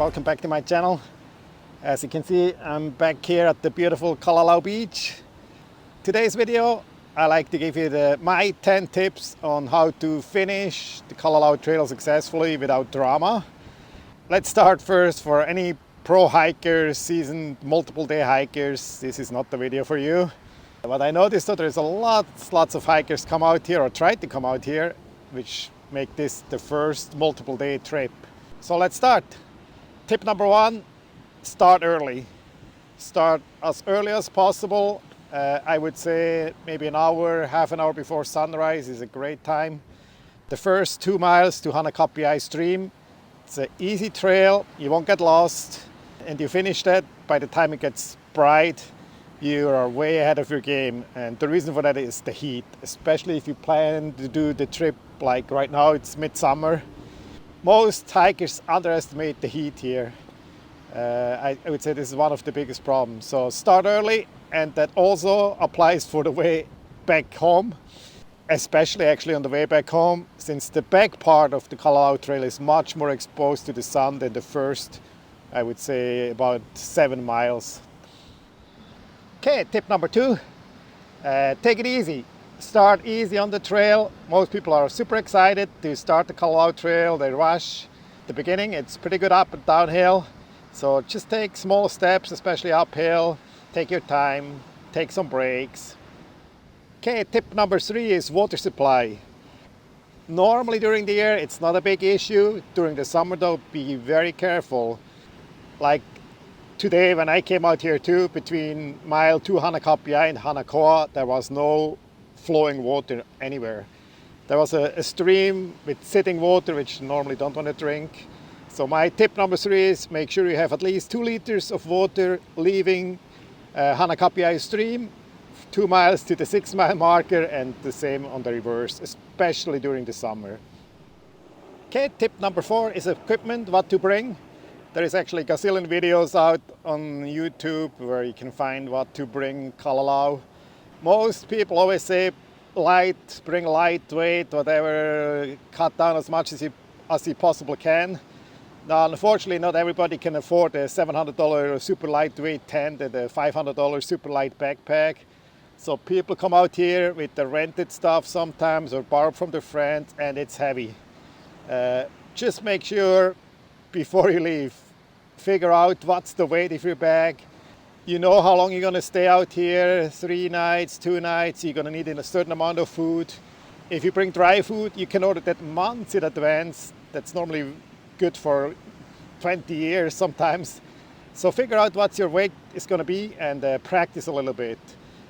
welcome back to my channel. As you can see, I'm back here at the beautiful Kalalau beach. Today's video, I like to give you my 10 tips on how to finish the Kalalau Trail successfully without drama. Let's start first. For any pro hikers, seasoned multiple day hikers, this is not the video for you. But I noticed that there's lots of hikers come out here or try to come out here, which make this the first multiple day trip. So let's start. Tip number 1, start early. Start as early as possible. I would say maybe an hour, half an hour before sunrise is a great time. The first 2 miles to Hanakapiai stream, it's an easy trail, you won't get lost, and you finish that by the time it gets bright. You are way ahead of your game, and the reason for that is the heat, especially if you plan to do the trip like right now, it's midsummer. Most hikers underestimate the heat here. I would say this is one of the biggest problems. So start early, and that also applies for the way back home, especially actually on the way back home, since the back part of the Kalalau Trail is much more exposed to the sun than the first, I would say, about 7 miles. Okay, tip number 2, take it easy. Start easy on the trail. Most people are super excited to start the Kalalau Trail. They rush. The beginning, it's pretty good up and downhill. So just take small steps, especially uphill. Take your time, take some breaks. Okay, tip number 3 is water supply. Normally during the year, it's not a big issue. During the summer though, be very careful. Like today when I came out here too, between mile 2 Hanakapiai and Hanakoa, there was no flowing water anywhere. There was a stream with sitting water, which you normally don't want to drink. So my tip number 3 is make sure you have at least 2 liters of water leaving Hanakapiai stream, 2 miles to the 6 mile marker, and the same on the reverse, especially during the summer. Okay, tip number 4 is equipment, what to bring. There is actually a gazillion videos out on YouTube where you can find what to bring Kalalau. Most people always say bring lightweight, whatever, cut down as much as you possibly can. Now, unfortunately, not everybody can afford a $700 super lightweight tent and a $500 super light backpack. So people come out here with the rented stuff sometimes or borrow from their friends, and it's heavy. Just make sure before you leave, figure out what's the weight of your bag. You know how long you're going to stay out here, 3 nights, 2 nights, you're going to need a certain amount of food. If you bring dry food, you can order that months in advance. That's normally good for 20 years sometimes. So figure out what your weight is going to be and practice a little bit.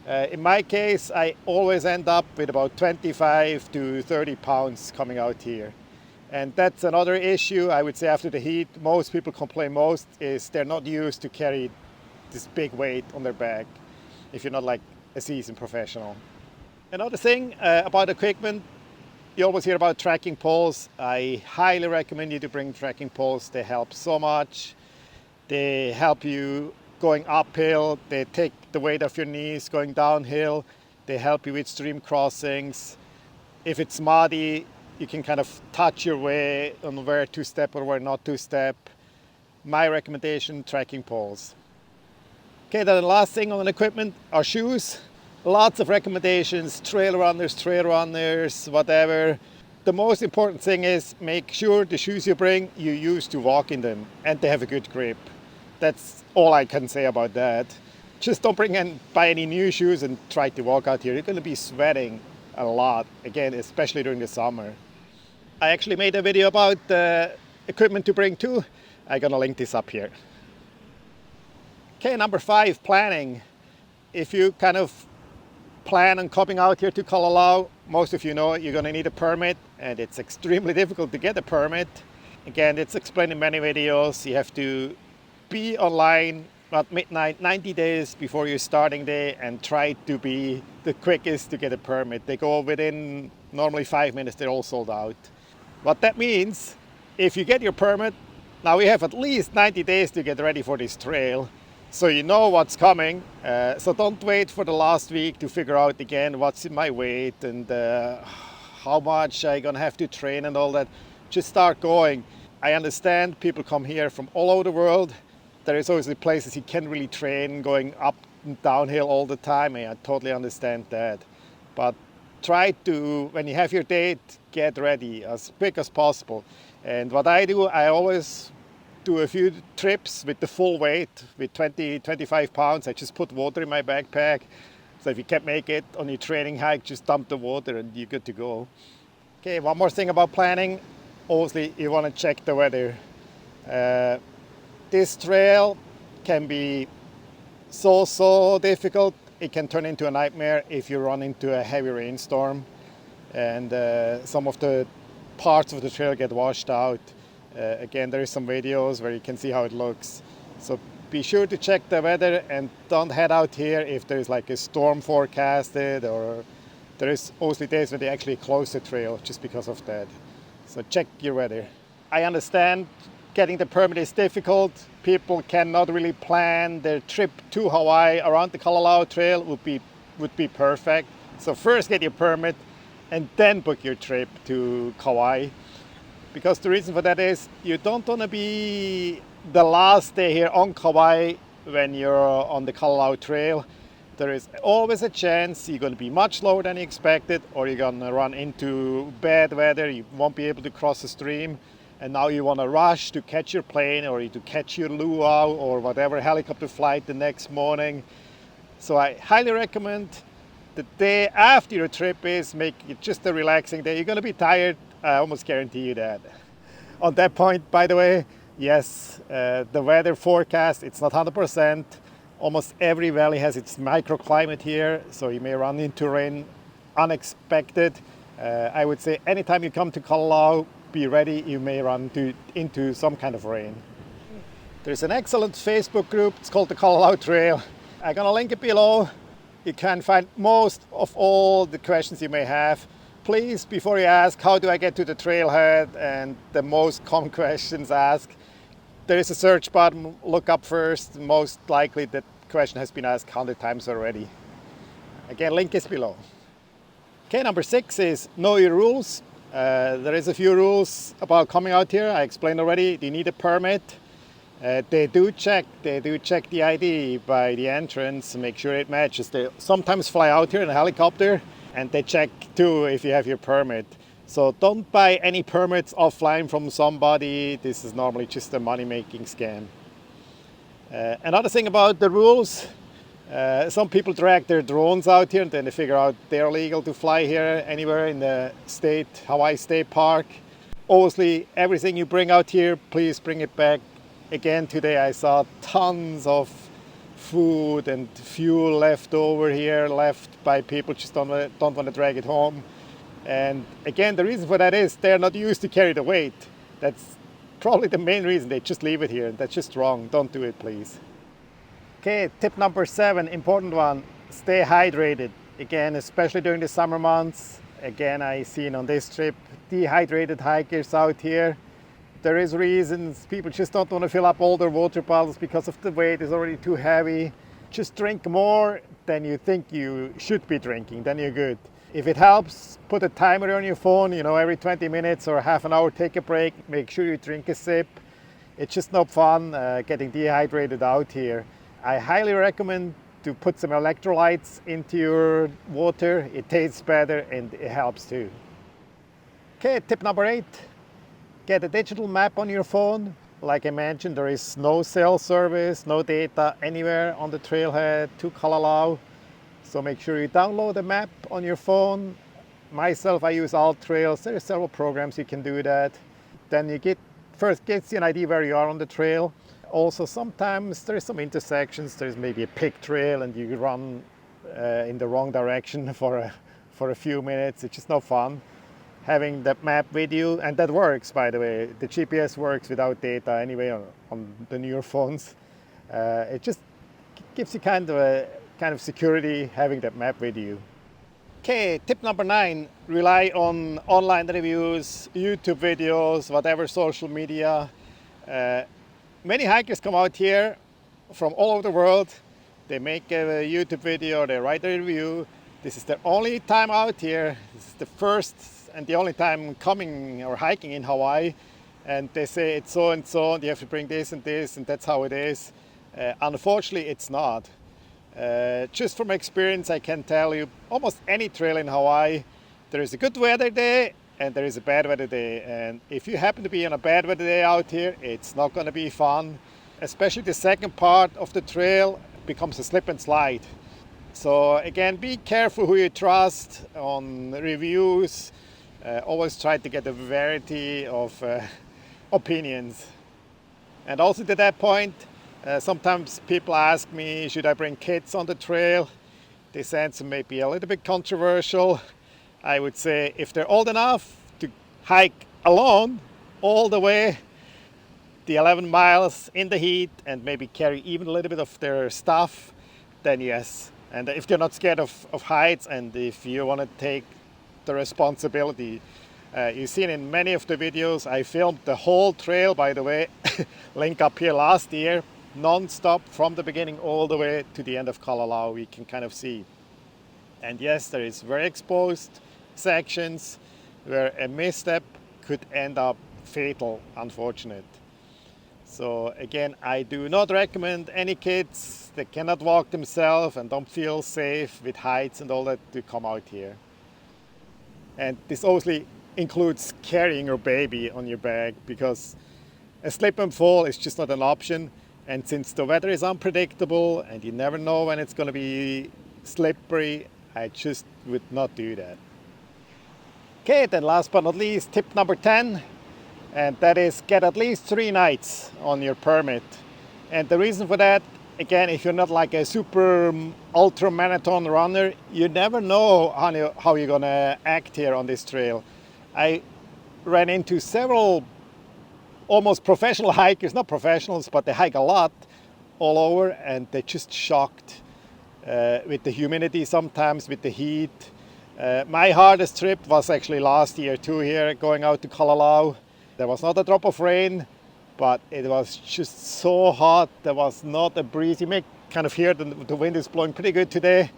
In my case, I always end up with about 25 to 30 pounds coming out here. And that's another issue, I would say, after the heat. Most people complain most is they're not used to carry this big weight on their back if you're not like a seasoned professional. Another thing about equipment, you always hear about trekking poles. I highly recommend you to bring trekking poles. They help so much. They help you going uphill. They take the weight off your knees going downhill. They help you with stream crossings. If it's muddy, you can kind of touch your way on where to step or where not to step. My recommendation, trekking poles. Okay, then the last thing on equipment are shoes. Lots of recommendations, trail runners, whatever. The most important thing is make sure the shoes you bring, you use to walk in them and they have a good grip. That's all I can say about that. Just don't buy any new shoes and try to walk out here. You're going to be sweating a lot, again, especially during the summer. I actually made a video about equipment to bring too. I'm going to link this up here. Okay, number 5, planning. If you kind of plan on coming out here to Kalalau, most of you know you're going to need a permit, and it's extremely difficult to get a permit. Again, it's explained in many videos. You have to be online at midnight, 90 days before your starting day, and try to be the quickest to get a permit. They go within normally 5 minutes, they're all sold out. What that means, if you get your permit, now we have at least 90 days to get ready for this trail. So you know what's coming. So don't wait for the last week to figure out again what's in my weight and how much I'm gonna have to train and all that. Just start going. I understand people come here from all over the world. There is always places you can't really train going up and downhill all the time, and I totally understand that. But try to, when you have your date, get ready as quick as possible. And what I do, I always do a few trips with the full weight, with 20-25 pounds. I just put water in my backpack. So if you can't make it on your training hike, just dump the water and you're good to go. Okay, one more thing about planning. Obviously, you want to check the weather. This trail can be so difficult. It can turn into a nightmare if you run into a heavy rainstorm and some of the parts of the trail get washed out. Again, there is some videos where you can see how it looks. So be sure to check the weather and don't head out here if there's like a storm forecasted, or there is obviously days when they actually close the trail just because of that. So check your weather. I understand getting the permit is difficult. People cannot really plan their trip to Hawaii around the Kalalau Trail would be perfect. So first get your permit and then book your trip to Kauai. Because the reason for that is you don't want to be the last day here on Kauai when you're on the Kalalau Trail. There is always a chance you're going to be much lower than you expected, or you're going to run into bad weather, you won't be able to cross the stream, and now you want to rush to catch your plane or to catch your luau or whatever helicopter flight the next morning. So I highly recommend the day after your trip is make it just a relaxing day. You're going to be tired, I almost guarantee you that. On that point, by the way, yes, the weather forecast, it's not 100%. Almost every valley has its microclimate here, so you may run into rain unexpected. I would say anytime you come to Kalalau, be ready, you may run into some kind of rain. There's an excellent Facebook group, it's called the Kalalau Trail. I'm gonna link it below. You can find most of all the questions you may have. Please, before you ask, how do I get to the trailhead, and the most common questions asked, there is a search button, look up first. Most likely that question has been asked 100 times already. Again, link is below. Okay, number 6 is know your rules. There is a few rules about coming out here. I explained already, you need a permit. They do check the ID by the entrance, make sure it matches. They sometimes fly out here in a helicopter, and they check too if you have your permit. So don't buy any permits offline from somebody. This is normally just a money-making scam. Another thing about the rules, some people drag their drones out here and then they figure out they're legal to fly here anywhere in the state, Hawaii State Park. Obviously, everything you bring out here, please bring it back. Again, today I saw tons of food and fuel left over here, left by people just don't want to drag it home. And again, the reason for that is they're not used to carry the weight. That's probably the main reason. They just leave it here. That's just wrong. Don't do it, please. Okay, tip number 7, important one. Stay hydrated. Again, especially during the summer months. Again, I seen on this trip dehydrated hikers out here. There is reasons. People just don't want to fill up all their water bottles because of the weight is already too heavy. Just drink more than you think you should be drinking, then you're good. If it helps, put a timer on your phone, every 20 minutes or half an hour, take a break, make sure you drink a sip. It's just no fun getting dehydrated out here. I highly recommend to put some electrolytes into your water. It tastes better and it helps too. Okay, tip number 8, get a digital map on your phone. Like I mentioned, there is no cell service, no data anywhere on the trailhead to Kalalau. So make sure you download a map on your phone. Myself, I use AllTrails. There are several programs you can do that. Then you first gets you an idea where you are on the trail. Also, sometimes there's some intersections. There's maybe a pig trail and you run in the wrong direction for a few minutes. It's just no fun. Having that map with you, and that works, by the way. The GPS works without data anyway on the newer phones. It just gives you kind of security having that map with you. Okay, tip number 9, rely on online reviews, YouTube videos, whatever social media. Many hikers come out here from all over the world. They make a YouTube video, they write a review. This is their only time out here. This is the first and the only time coming or hiking in Hawaii. and they say it's so and so, and you have to bring this, and that's how it is. Unfortunately, it's not. Just from experience, I can tell you, almost any trail in Hawaii, there is a good weather day and there is a bad weather day. And if you happen to be on a bad weather day out here, it's not going to be fun. Especially the second part of the trail becomes a slip and slide. So again, be careful who you trust on reviews. Always try to get a variety of opinions. And also to that point, sometimes people ask me, should I bring kids on the trail? This answer may be a little bit controversial. I would say if they're old enough to hike alone all the way, the 11 miles in the heat, and maybe carry even a little bit of their stuff, then yes. And if they're not scared of heights, and if you want to take the responsibility. You've seen in many of the videos, I filmed the whole trail, by the way, link up here last year, non-stop from the beginning all the way to the end of Kalalau, we can kind of see. And yes, there is very exposed sections where a misstep could end up fatal, unfortunate. So again, I do not recommend any kids that cannot walk themselves and don't feel safe with heights and all that to come out here. And this obviously includes carrying your baby on your back, because a slip and fall is just not an option. And since the weather is unpredictable and you never know when it's going to be slippery, I just would not do that. Okay, then last but not least, tip number 10, and that is get at least 3 nights on your permit. And the reason for that, again, if you're not like a super ultra marathon runner, you never know how you're gonna act here on this trail. I ran into several almost professional hikers, not professionals, but they hike a lot all over, and they're just shocked with the humidity sometimes, with the heat. My hardest trip was actually last year too here, going out to Kalalau. There was not a drop of rain, but it was just so hot. There was not a breeze. You may kind of hear the wind is blowing pretty good today.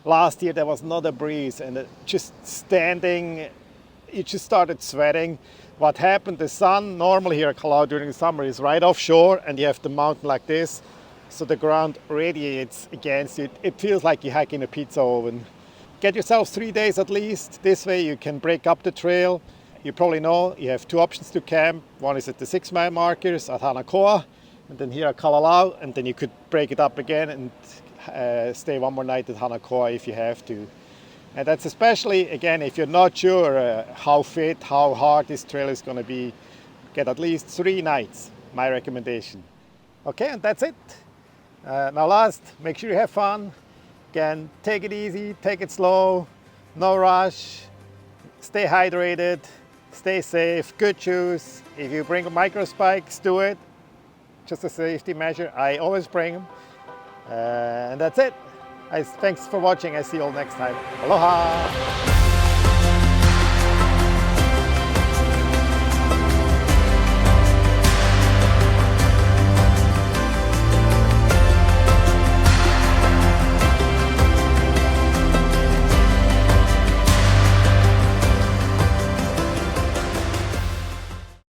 Last year there was not a breeze, and just standing, you just started sweating. What happened, the sun normally here at Kalalau during the summer is right offshore, and you have the mountain like this, so the ground radiates against you. It feels like you're hiking a pizza oven. Get yourself 3 days at least. This way you can break up the trail. You probably know you have 2 options to camp. One is at the 6-mile markers at Hanakoa, and then here at Kalalau, and then you could break it up again and stay 1 more night at Hanakoa if you have to. And that's especially, again, if you're not sure how fit, how hard this trail is going to be, get at least 3 nights, my recommendation. Okay, and that's it. Now last, make sure you have fun. Again, take it easy, take it slow, no rush, stay hydrated, stay safe, good shoes. If you bring micro spikes, do it. Just a safety measure, I always bring them. And that's it. Thanks for watching. I see you all next time. Aloha!